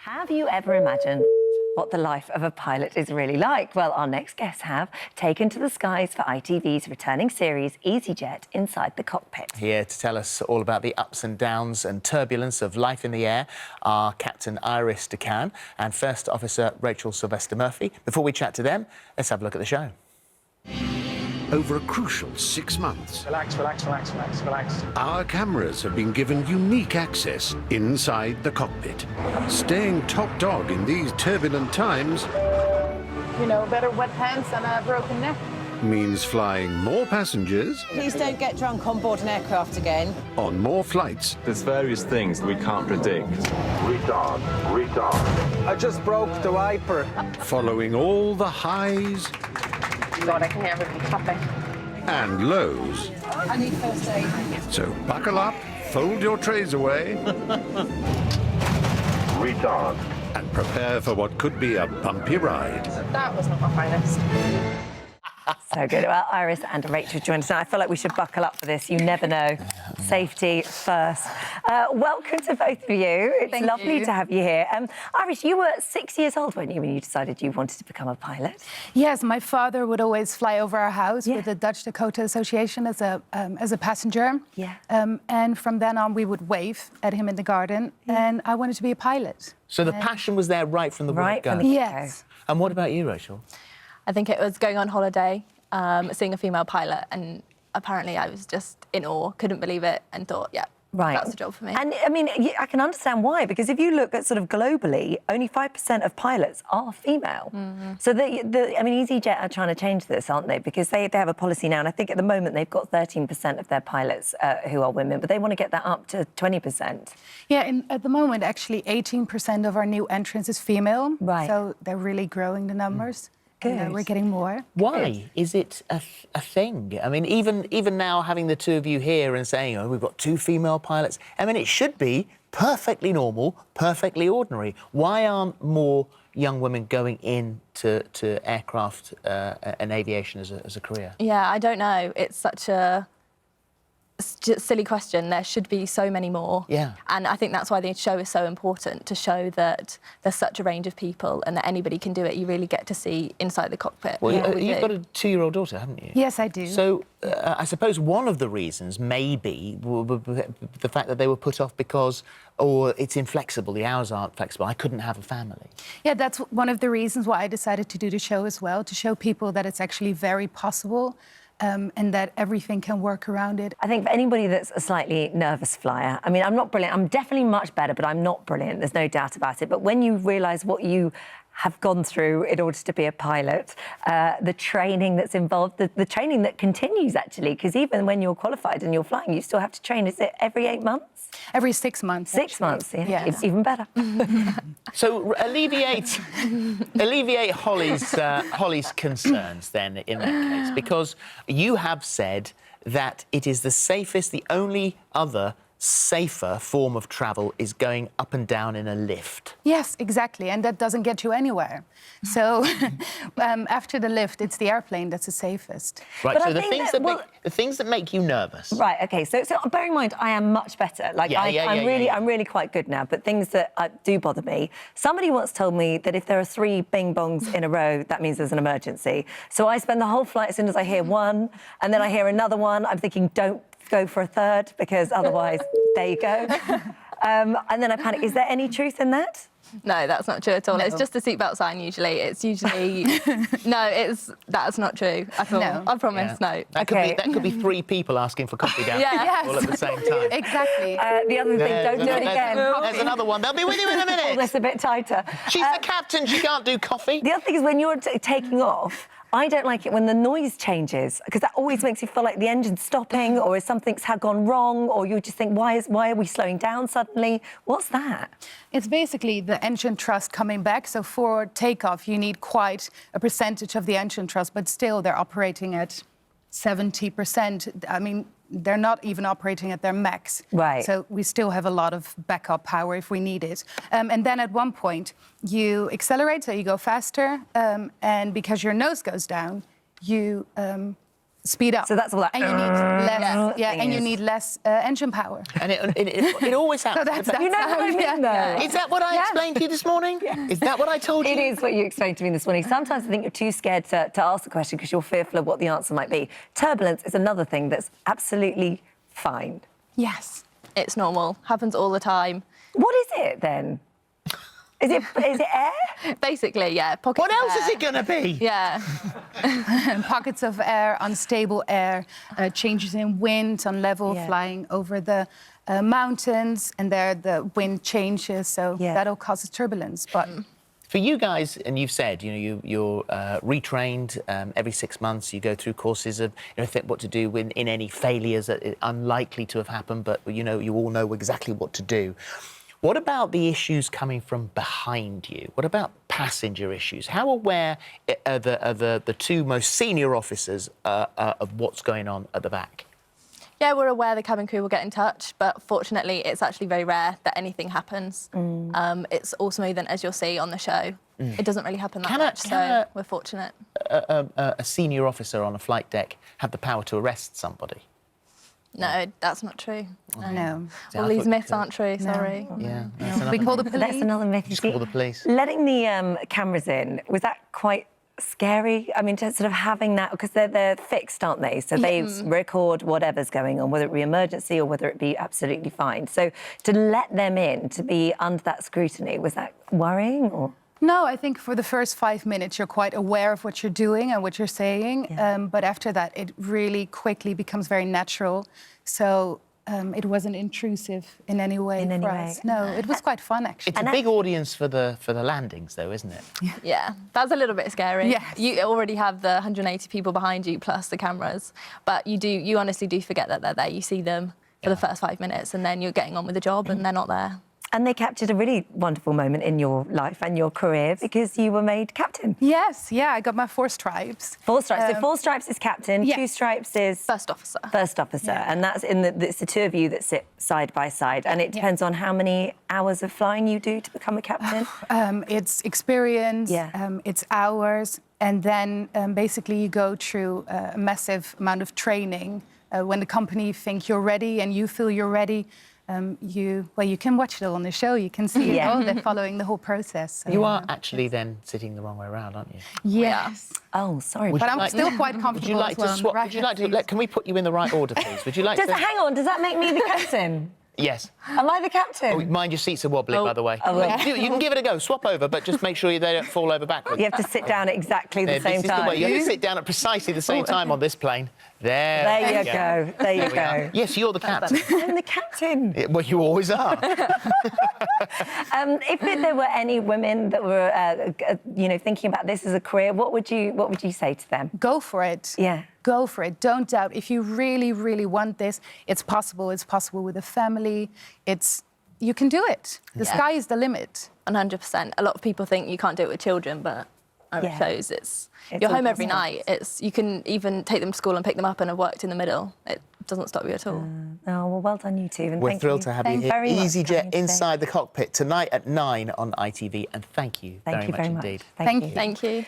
Have you ever imagined what the life of a pilot is really like? Well, our next guests have taken to the skies for ITV's returning series, easyJet, Inside the Cockpit. Here to tell us all about the ups and downs and turbulence of life in the air are Captain Iris DeCan and First Officer Rachel Sylvester-Murphy. Before we chat to them, let's have a look at the show. Over a crucial 6 months, Relax. our cameras have been given unique access inside the cockpit. Staying top dog in these turbulent times You know, better wet pants than a broken neck. means flying more passengers Please don't get drunk on board an aircraft again. on more flights There's various things we can't predict. Retard. I just broke the wiper. following all the highs God, I can never be topic. and lows. I need first aid. So buckle up, fold your trays away Retard. and prepare for what could be a bumpy ride. That was not my finest. So good. Well, Iris and Rachel joined us now. I feel like we should buckle up for this. You never know. Safety first. Welcome to both of you. It's lovely to have you here. Iris, you were 6 years old when you decided you wanted to become a pilot. Yes, my father would always fly over our house with the Dutch Dakota Association as a passenger. Yeah. And from then on, we would wave at him in the garden, and I wanted to be a pilot. So the passion was there right from the word go. Yes. And what about you, Rachel? I think it was going on holiday, seeing a female pilot, and apparently I was just in awe, couldn't believe it, and thought, yeah, that's the job for me. And, I mean, I can understand why, because if you look at sort of globally, only 5% of pilots are female. So, I mean, easyJet are trying to change this, aren't they? Because they have a policy now, and I think at the moment they've got 13% of their pilots who are women, but they want to get that up to 20%. Yeah, and at the moment, actually, 18% of our new entrants is female. Right. So they're really growing the numbers. Good. We're getting more. Why is it a thing? I mean, even now having the two of you here and saying, oh, we've got two female pilots, I mean, it should be perfectly normal, perfectly ordinary. Why aren't more young women going into aircraft and aviation as a career? Yeah, I don't know. It's such a silly question. There should be so many more. Yeah. And I think that's why the show is so important, to show that there's such a range of people and that anybody can do it. You really get to see inside the cockpit. Well, what we you've do. got a 2-year-old daughter, haven't you? Yes, I do. So I suppose one of the reasons may be the fact that they were put off because, it's inflexible, the hours aren't flexible, I couldn't have a family. Yeah, that's one of the reasons why I decided to do the show as well, to show people that it's actually very possible. And that everything can work around it. I think for anybody that's a slightly nervous flyer, I mean, I'm not brilliant. I'm definitely much better, but I'm not brilliant. There's no doubt about it. But when you realise what you have gone through in order to be a pilot, the training that's involved, the training that continues, actually, because even when you're qualified and you're flying, you still have to train. Is it every 8 months? Every 6 months. 6 months, yeah. Yes. It's even better. So alleviate Holly's concerns then in that case, because you have said that it is the only other safer form of travel is going up and down in a lift. Yes, exactly, and that doesn't get you anywhere. So after the lift, it's the airplane that's the safest. Right, But so I the think things that make you nervous. Right, OK, so bearing in mind, I am much better. Like, I'm really quite good now, but things that do bother me. Somebody once told me that if there are 3 bing-bongs in a row, that means there's an emergency. So I spend the whole flight, as soon as I hear one, and then I hear another one, I'm thinking, don't go for a third, because otherwise, there you go. And then I panic. Is there any truth in that? No, that's not true at all. No. It's just a seatbelt sign usually. It's usually... that's not true at all. No. I promise, no. That could be 3 people asking for coffee down all at the same time. Exactly. The other thing, don't do it again. There's another one. They'll be with you in a minute. Pull this a bit tighter. She's the captain. She can't do coffee. The other thing is when you're taking off, I don't like it when the noise changes, because that always makes you feel like the engine's stopping, or something's gone wrong, or you just think, why are we slowing down suddenly? What's that? It's basically the engine thrust coming back. So for takeoff, you need quite a percentage of the engine thrust, but still they're operating at 70%. I mean, they're not even operating at their max. Right. So we still have a lot of backup power if we need it. And then at one point, you accelerate, so you go faster, and because your nose goes down, you speed up. So that's all that. And you need less, thing and you is. need less engine power. And it always happens. that's You know what I mean, though? Is that what I explained to you this morning? Is that what I told you? It is what you explained to me this morning. Sometimes I think you're too scared to ask the question because you're fearful of what the answer might be. Turbulence is another thing that's absolutely fine. Yes. It's normal. Happens all the time. What is it then? Is it air? Basically, yeah. Pockets What of else is air. it going to be? Yeah. Pockets of air, unstable air, changes in wind on level, Yeah. flying over the mountains, and there the wind changes, so that all causes turbulence. But For you guys, and you've said, you're retrained every 6 months. You go through courses of, what to do in any failures that are unlikely to have happened, but you all know exactly what to do. What about the issues coming from behind you? What about passenger issues? How aware are the two most senior officers of what's going on at the back? Yeah, we're aware the cabin crew will get in touch, but fortunately, it's actually very rare that anything happens. It's all smooth, and as you'll see on the show, it doesn't really happen that much, so we're fortunate. A senior officer on a flight deck have the power to arrest somebody? No, that's not true. no. All these myths aren't true, sorry. Yeah. We call the police. That's another myth. Just call the police. Letting the cameras in, was that quite scary? I mean, just sort of having that, because they're fixed, aren't they? So they record whatever's going on, whether it be emergency or whether it be absolutely fine. So to let them in, to be under that scrutiny, was that worrying or...? No, I think for the first 5 minutes, you're quite aware of what you're doing and what you're saying. But after that, it really quickly becomes very natural. So it wasn't intrusive in any way for us. No, it was quite fun, actually. It's a big audience for the landings, though, isn't it? Yeah, that's a little bit scary. Yes. You already have the 180 people behind you plus the cameras, but you honestly do forget that they're there. You see them for the first 5 minutes, and then you're getting on with the job, and they're not there. And they captured a really wonderful moment in your life and your career because you were made captain. Yes, I got my 4 stripes. 4 stripes. So 4 stripes is captain, 2 stripes is... First officer. First officer. And that's it's the two of you that sit side by side. And it depends on how many hours of flying you do to become a captain? It's experience, it's hours, and then basically you go through a massive amount of training. When the company think you're ready and you feel you're ready, you can watch it all on the show. You can see it all. They're following the whole process. So. You are actually then sitting the wrong way around, aren't you? Yes. Oh, sorry. But I'm still quite comfortable. Would you like to can we put you in the right order, please? Would you like to... Hang on, does that make me the captain? Yes. Am I the captain? Oh, mind your seats are wobbling, by the way. You can give it a go. Swap over, but just make sure they don't fall over backwards. You have to sit down at exactly the same time. You have to sit down at precisely the same time on this plane. There you go. There you go. Yes, you're the captain. I'm the captain. Well, you always are. If there were any women that were, thinking about this as a career, what would you say to them? Go for it. Yeah. Go for it. Don't doubt. If you really, really want this, it's possible. It's possible with a family. You can do it. The sky is the limit. 100%. A lot of people think you can't do it with children, but it shows you're home every night. You can even take them to school and pick them up and have worked in the middle. It doesn't stop you at all. Well done, you two. And We're thrilled to have you here. easyJet today. Inside the Cockpit tonight at 9 on ITV. And thank you very much indeed. Thank you. Thank you.